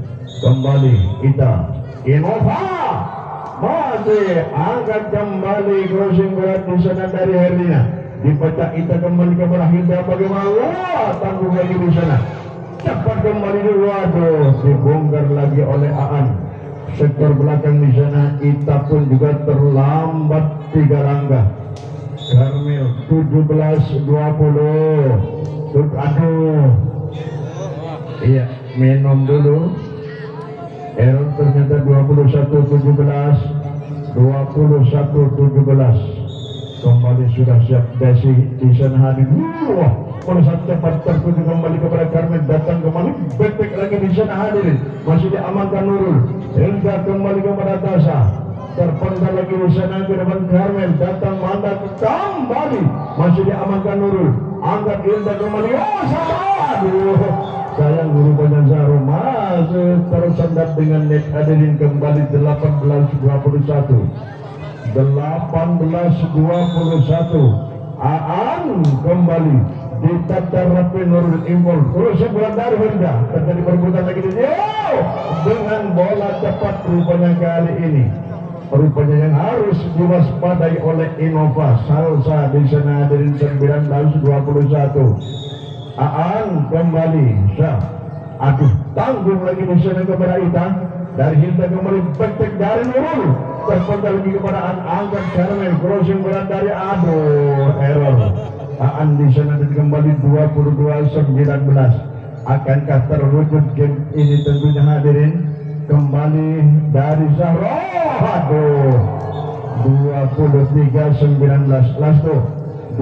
Kembali Ita, Innova masih angkat kembali crossing berat di sana dari Herlina, dipecah Ita kembali kepada Hilda, bagaimana tangguh lagi di sana, cepat kembali di waduh, dibongkar lagi oleh Aan sektor belakang di sana. Ita pun juga terlambat 3 langkah. Karmel 17-20. Aduh, iya minum dulu, error ternyata 21-17. Kembali sudah siap Desi di sana hadir. Melesat cepat tertuju kembali kepada Karmel, datang kembali back lagi di sana hadirin, masih diamankan Nurul, hingga kembali kepada Tasha, terpendam lagi di sana ke depan Karmel, datang Manda kembali, masih diamankan Nurul, angkat Hilda kembali, aduh sayang guru Zahro masih tersendat dengan net hadirin. Kembali 18-21 Aan kembali ditatar rapi Nurul, impor terus sebelah dari Hilda, terjadi perebutan lagi di dengan bola cepat rupanya kali ini rupanya yang harus diwaspadai oleh Innova Salsa di sana dari 1921. Aan kembali Syah, aduh tanggung lagi di sana kepada Ita dari Hilda kembali betek dari Nurul terpental lagi kepada Aan angkat Carmel crossing berat dari aduh error. Aan di sana dan kembali 22-19. Akankah terwujud game ini tentunya hadirin kembali dari Zahro, aduh 23-19 last tuh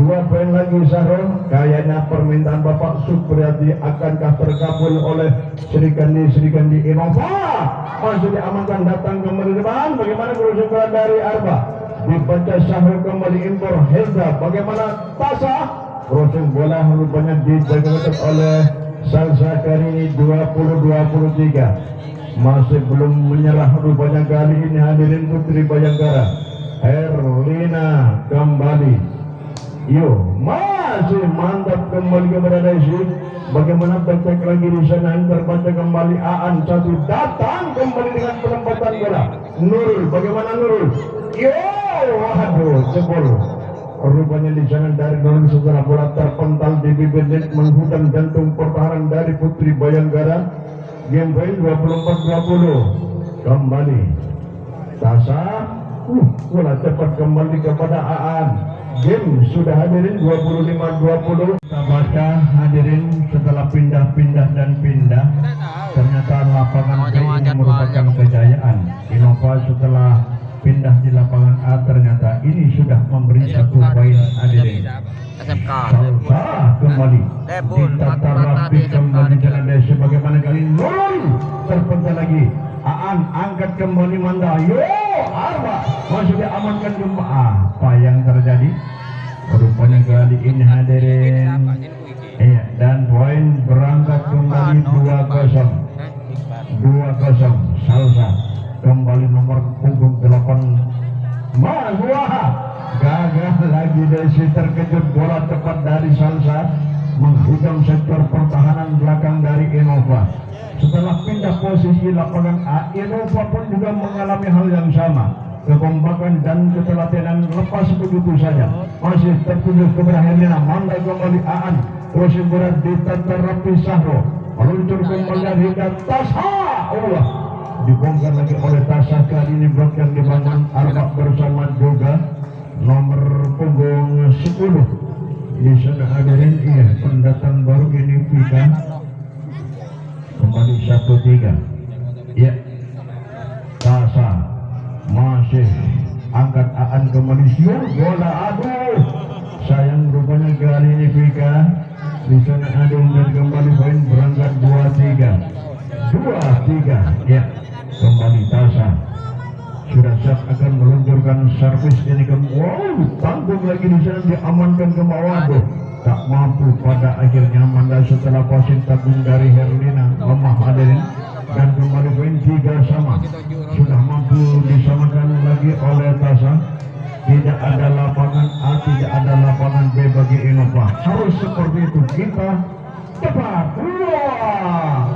2 poin lagi Zahro. Kayaknya permintaan Bapak Supriyadi akankah terkabul oleh Sri Kandi Innova, masih diamankan datang kembali depan. Bagaimana kerusuhan dari Arba dibaca Zahro kembali impor Hilda, bagaimana Tasa crossing bola rupanya dijaga oleh Salsa kali ini 20-23. Masih belum menyerah rupanya kali ini hadirin Putri Bayangkara Herlina kembali. Yo masih mantap kembali kepada Daisy. Bagaimana becek lagi di sana terbaca kembali. Aan satu datang kembali dengan penempatan bola. Nurul, bagaimana Nurul? Yo waduh jebol. Rupanya di sana dari Nurul setelah bola terpental di bibir net menghutan jantung pertahanan dari Putri Bayangkara. Game point 24-20 kembali Tasa bola cepat kembali kepada Aan. Game sudah hadirin 25-20. Kita baca hadirin setelah pindah ternyata lapangan B ini merupakan kejayaan Innova. Setelah pindah di lapangan A ternyata ini sudah memberi 1 poin hadirin. Salsa kembali ditata rapi kembali jalan desa. Bagaimana kali Nurul terpental lagi. Aan angkat kembali Manda. Yo Arba masih diamankan gempa. Apa yang terjadi? Rupanya kali ini hadirin dan poin berangkat kembali 2-0 Salsa kembali nomor punggung 8 Mazwa. Gagal lagi Desi, terkejut bola tepat dari Salsa menghukum sektor pertahanan belakang dari Innova. Setelah pindah posisi lapangan A, Innova pun juga mengalami hal yang sama. Kekompakan dan ketelatenan lepas begitu saja. Masih tertuju kepada Herlina. Manda kembali Aan. Crossing berat ditata rapi Zahro. Meluncur kembali hingga Tasa. Allah dibongkar lagi oleh Tasa. Kali ini blok yang dibangun Arba bersama juga nomor punggung 10. Di sana hadirin pendatang baru ini Vika kembali 1-3. Ya Tasa masih angkat Aan kembali siur bola. Aduh sayang rupanya kali ini Vika di sana ada dan kembali poin berangkat 2-3 ya kembali Tasa sudah siap akan meluncurkan servis ini ke tanggung lagi di sana diamankan ke bawah. Tak mampu pada akhirnya Manda setelah passing tabung dari Herlina lemah hadirin dan kembali poin 3 sama. Sudah mampu disamakan lagi oleh Tasa. Tidak ada lapangan A, tidak ada lapangan B bagi Innova. Harus seperti itu kita cepat.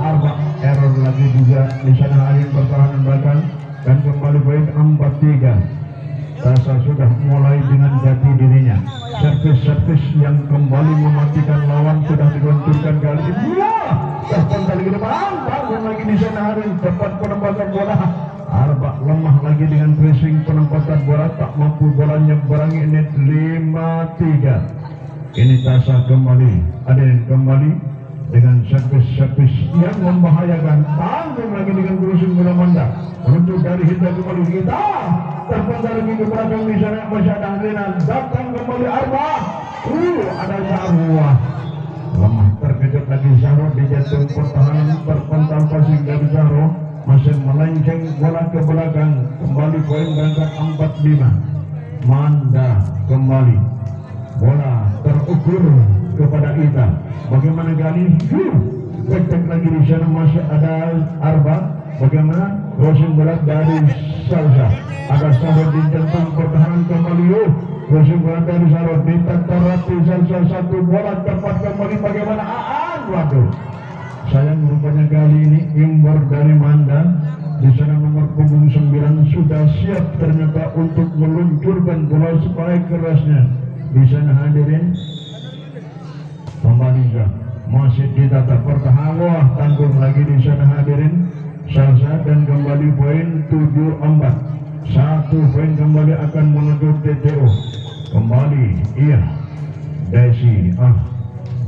Arba error lagi juga di sana hadirin pertahanan belakang dan kembali poin 4-3. Tasa sudah mulai dengan jati dirinya. Servis yang kembali mematikan lawan sudah diluncurkan kali ini. Terpental lagi depan, bangun lagi di sana hadirin. Tepat penempatan bola. Arba lemah lagi dengan pressing penempatan bola, tak mampu bolanya berangi net 5-3. Ini Tasa kembali, hadirin kembali dengan servis yang membahayakan. Tanggung lagi dengan crossing bola Manda. Untuk dari Hilda kembali kita terpental lagi ke belakang di sana masih ada Herlina. Datang kembali Arba. Ada Zahro. Lemah terkejut lagi Zahro di jantung pertahanan. Terpental passing dari Zahro masih melenceng bola ke belakang. Kembali poin berangkat 4-5. Manda kembali. Bola terukur kepada Ita. Bagaimana kali? Cek lagi di sana masih ada Arba. Bagaimana crossing bola dari Salsa. Ada Zahro di jantung pertahanan kembali. Crossing bola dari Zahro ditata rapi Salsa. Satu bola tepat kembali. Bagaimana Aan? Waduh sayang rupanya kali ini imbor dari Manda Di sana nomor punggung 9 sudah siap ternyata untuk meluncurkan bola spike kerasnya. Di sana hadirin kembali masih ditata pertahanan. Wah, tanggung lagi di sana hadirin. Salsa dan kembali poin 7-4. 1 poin kembali akan menuju TTO. Kembali iya Desi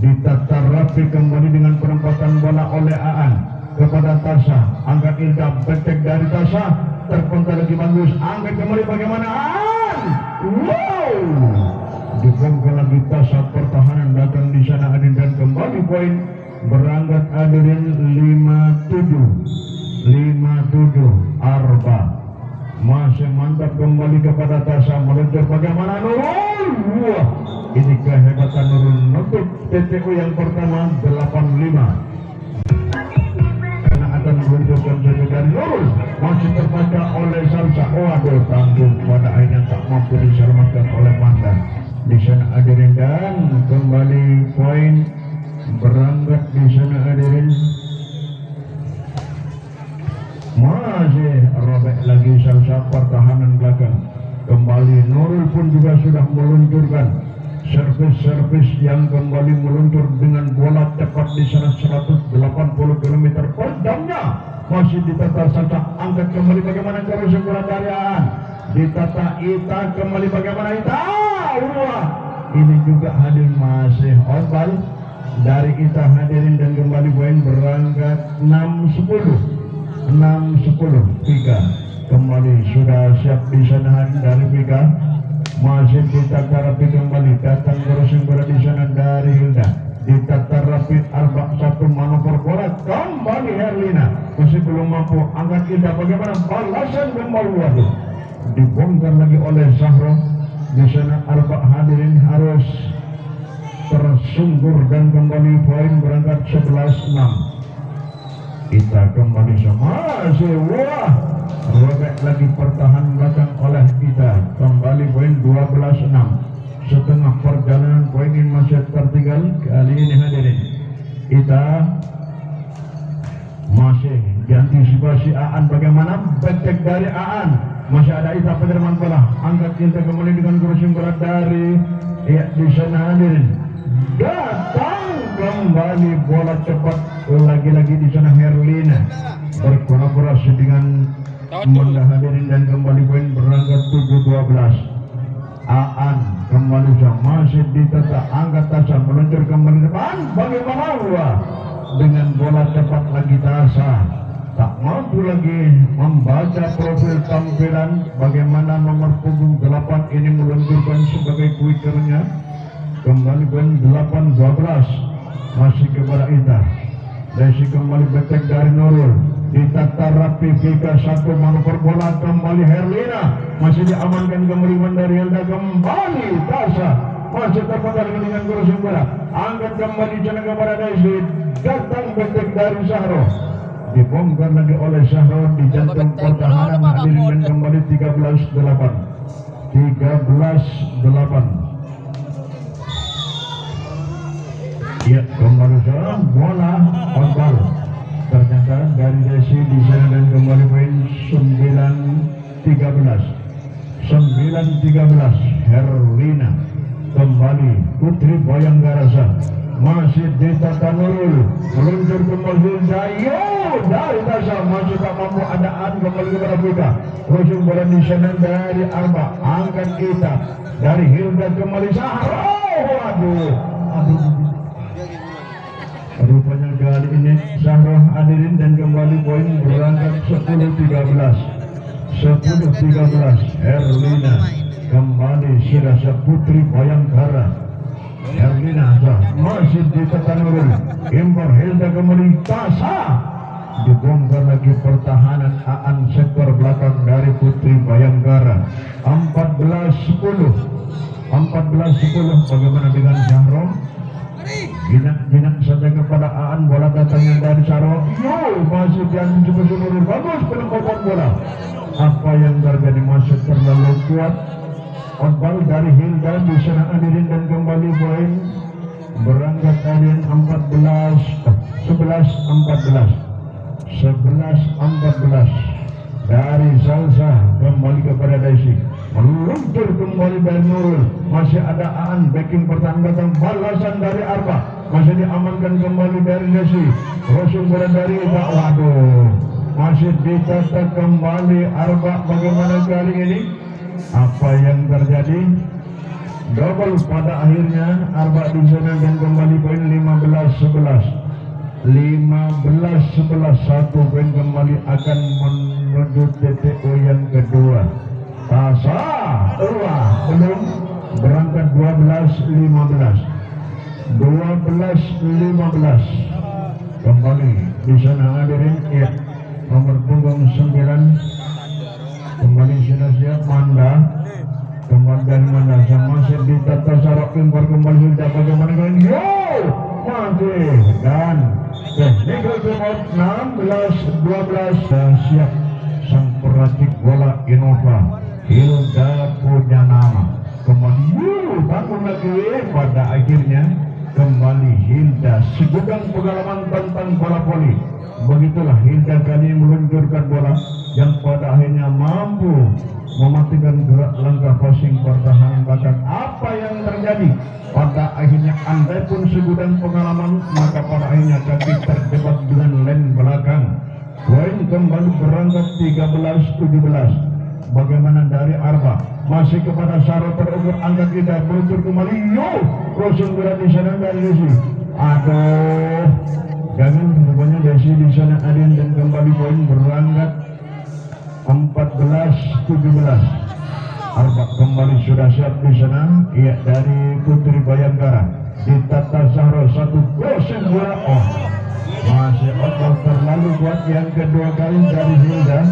ditata rapi kembali dengan penempatan bola oleh Aan kepada Tasha. Angkat indah betek dari Tasha, terkontrol lagi bagus, angkat kembali bagaimana Aan. Wow, dibongkar lagi Tasha, pertahanan datang di sana Adin dan kembali poin berangkat hadirin 5-7 Arba. Masih mantap kembali kepada Tasha, meluncur bagaimana Nurul. Wah, ini kehebatan Nurul menutup TTO yang pertama 8-5. Karena akan meluncurkan saja dari Nurul, masih terbaca oleh Salsa. Waduh, tanggung pada akhirnya tak mampu diselamatkan oleh Pandan. Di sana hadirin dan kembali poin berangkat di sana hadirin. Masih robek lagi Salsa, pertahanan belakang. Kembali Nurul pun juga sudah meluncurkan servis yang kembali meluncur dengan bola cepat di sana 180 km per jamnya. Masih ditata Salsa, angkat kembali bagaimana terus keradaan. Ditata Ita kembali bagaimana Ita. Wah, ini juga hadir masih oval dari Ita hadirin dan kembali poin berangkat 6-10 3. Kembali sudah siap di sana dari Vika. Masih ditata rapi kembali datang terus di sana dari Hilda. Ditata rapi Arba 1 manuver bola kembali Herlina. Masih belum mampu angkat Hilda bagaimana balasan kembali. Waduh, dibongkar lagi oleh Zahro. Di sana Arba hadirin harus tersungkur dan kembali poin berangkat 11-6. Kita kembali masih wah robek lagi pertahanan belakang oleh kita. Kembali poin 12-6. Setengah perjalanan poin ini masih tertinggal. Kali ini hadirin kita masih diantisipasi Aan bagaimana betek dari Aan. Masih ada Ita penerimaan bola. Angkat kita kembali dengan crossing bola dari di sana hadirin. Datang kembali bola cepat lagi-lagi di sana Herlina berkolaborasi dengan Manda hadirin dan kembali poin berangkat 7-12. Aan kembali masih ditata angkat Tasha meluncur kembali depan bagaimana Wah, dengan bola cepat lagi Tasha tak mampu lagi membaca profil tampilan bagaimana nomor punggung 8 ini meluncurkan sebagai quickernya. Kembali poin 8-12 masih kepada Ita. Desi kembali betek dari Nurul. Ditata rapi Vika 1 manuver bola kembali Herlina. Masih diamankan kembali dari Hilda kembali Tasha. Masih terpotong dengan crossing bola. Angkat kembali jalan kepada Desi. Datang betek dari Zahro. Dibongkar lagi oleh Zahro di jantung pertahanan hadirin dan kembali 13-8. 13-8. Ya, kembali seorang bola oval. Ternyata dari Desi di sana dan kembali poin 9-13 Herlina. Kembali Putri Bayangkarasa. Masih ditata Nurul. Meluncur kembali Zayo dari Tasha. Masih tak mampu adaan kembali kepada Vika. Crossing bola di sana dari Arba. Angkat kita dari Hilda kembali Zahro. Waduh, rupanya kali ini Zahro hadirin dan kembali poin berangkat 10-13 Herlina kembali Sirasa Putri Bayangkara. Herlina masih ditata Nurul. Impor Hilda kembali Tasha. Dibongkar lagi pertahanan Aan sektor belakang dari Putri Bayangkara. 14-10 bagaimana dengan Zahro? Jinak saja kepada Aan, bola datangnya dari Zahro. Masih diantisipasi Nurul. Bagus penempatan bola. Apa yang terjadi masih terlalu kuat. Ombal dari Hilda di sana hadirin dan kembali poin berangkat hadirin 11-14. dari Salsa kembali kepada Desi, meluncur kembali dari Nurul, masih ada Aan backing pertahanan, balasan dari Arba masih diamankan kembali dari Desi, crossing bola dari waduh, masih ditata kembali Arba. Bagaimana kali ini, apa yang terjadi? Double pada akhirnya Arba di sana dan kembali poin 15-11. 15-11, 1 poin kembali akan menuju TTO yang kedua. Tasa belum berangkat 12-15 kembali di sana hadirin ya, nomor punggung 9 kembali sudah siap Manda, kembali dari Manda sama di tata sarap impor kembali sudah bagaimana dengan masih dan technical remote 16-12 siap sang peracik bola Innova Hilda punya nama kembali bangun lagi pada akhirnya kembali Hilda segudang pengalaman tentang bola voli. Begitulah Hilda kali meluncurkan bola yang pada akhirnya mampu mematikan gerak langkah passing pertahanan belakang. Apa yang terjadi? Pada akhirnya andai pun segudang pengalaman, maka pada akhirnya kaki terjebak dengan lane belakang. Poin kembali berangkat 13-17. Bagaimana dari Arba? Masih kepada Saro terukur angkat kita meluncur kembali. Crossing berat di sana dari Desi. Aduh, jangan rupanya Desi di sana adin dan kembali poin berangkat 14-17. Arba kembali sudah siap di sana. Iya dari Putri Bayangkara. Ditata Sahro satu crossing bola. Masih otot terlalu kuat yang kedua kali dari Hilda.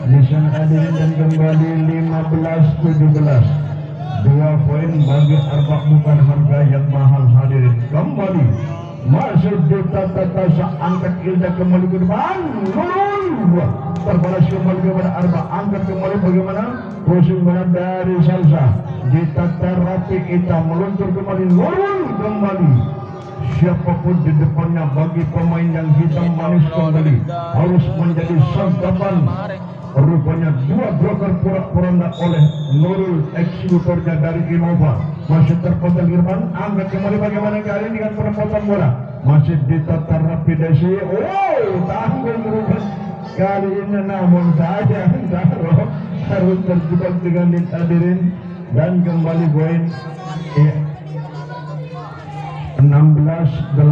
Di sana hadirin dan kembali 15-17. 2 poin bagi Arba bukan harga yang mahal hadirin. Kembali masih ditata angkat Hilda kembali ke depan. Terbalas kembali kepada Arba, angkat kembali bagaimana crossing bola dari Salsa, ditata rapi kita meluncur kembali, lurus kembali. Siapapun di depannya bagi pemain yang hitam manis kembali harus menjadi santapan. Rupanya 2 bloker pura-puranda oleh Nurul eksekutornya dari Innova. Masih terpotong Irfan, angkat kembali bagaimana kali ini dengan perempatan bola. Masih ditata rapi Desi. Tanggung Ruben kali ini namun saja harus terjebak dengan hadirin dan kembali poin 16-18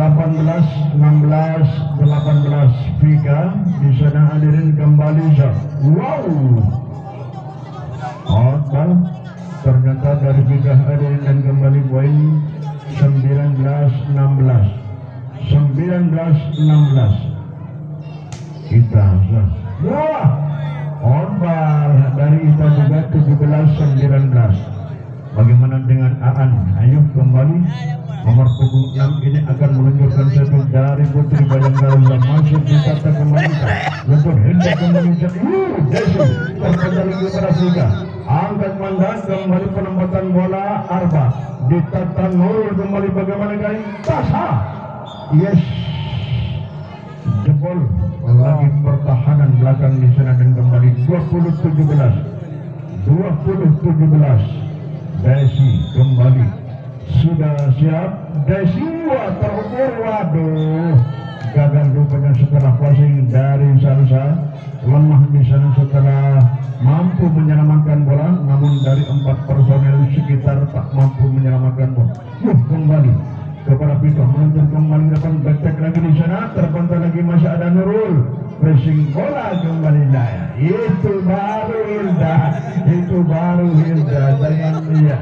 Vika di sana hadirin kembali ternyata dari Vika hadirin dan kembali poin 19-16 kita dari kita juga 17-19. Bagaimana dengan Aan? Ayo kembali nomor punggung 6 ini akan meluncurkan satu dari Putri Bayangkara masuk ditata kembali untuk hendak kembali Desi terkendali kepada Vika, angkat mandat kembali penempatan bola Arba, ditata Nurul kembali bagaimana kali Tasa jebol lagi pertahanan belakang di sana dan kembali 20-17 Desi kembali sudah siap. Desi terukur, waduh gagal rupanya setelah passing dari Salsa, lemah di sana setelah mampu menyelamatkan bola, namun dari 4 personel sekitar tak mampu menyelamatkan bola. Kembali kepada Vika meluncur kembali depan, becek lagi di sana, terpental lagi masih ada Nurul, pressing bola kembali Daya. Itu baru Hilda dengan dia.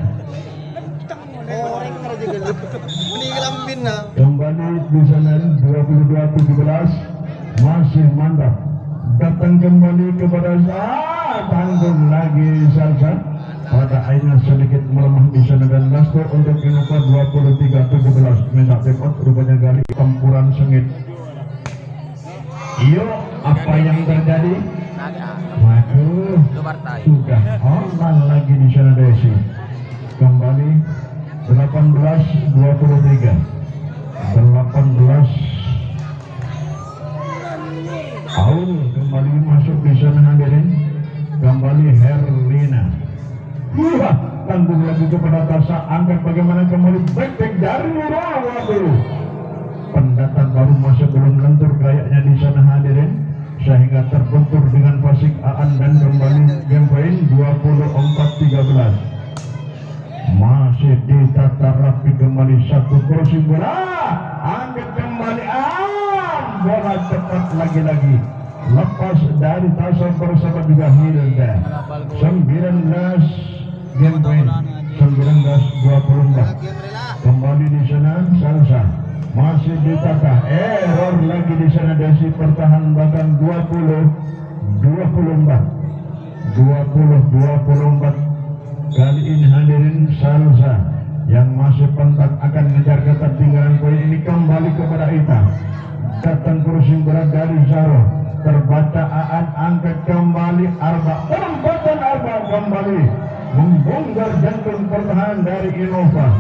Kembali di sana 22-17 masih mantap. Datang kembali kepada tanggung lagi Salsa. Pada akhirnya sedikit melemah di sana dan Nastor untuk Innova 23-17 minta tepot rupanya kali campuran sengit. Apa yang terjadi? Waduh, sudah online lagi di sana Desi. Kembali 18-23 Aul kembali masuk di sana hadirin. lagi kepada Tasa, angkat bagaimana kembali back dari Nurul. Waduh, pendatang baru masih belum lentur kayaknya di sana hadirin, sehingga terbentur dengan fasik Aan dan kembali game point 24-13. Masih ditata rapi kembali satu crossing bola, angkat kembali bola cepat lagi-lagi lepas dari Tasa bersama juga Hilda. 19 game point 19-24. Kembali di sana Salsa masih ditata, error lagi di sana Desi, pertahanan bahkan 20-24. Kali ini hadirin Salsa yang masih pentak akan mengejar ketertinggalan poin ini, kembali kepada Ita. Datang crossing berat dari Zaro, terbaca Aan, angkat kembali Arba, perempatan Arba kembali membongkar jantung pertahanan dari Innova.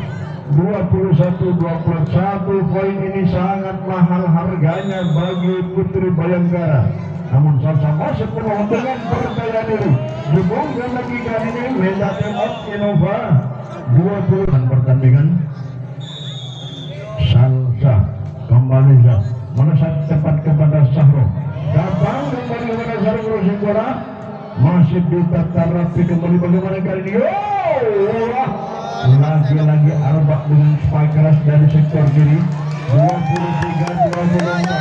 21-21. Poin ini sangat mahal harganya bagi Putri Bayangkara, namun Salsa masuk penuh dengan percaya diri. Dibongkar lagi kali ini menjadi Innova 20 pertandingan. Salsa kembali melesat cepat kepada Sahro, datang kembali kepada Sahro crossing bola, masih ditata rapi kembali bagaimana kali ini. Lagi-lagi Arba dengan spike keras dari sektor kiri. 23-24.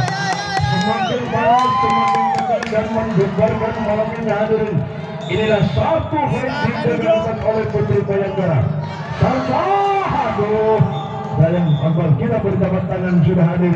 Semakin panas, semakin tekan dan menggegarkan malam ini hadirin. Inilah satu poin didapatkan oleh Putri Bayangkara. Salsa, aduh, sayang, kita berjabat tangan sudah hadir.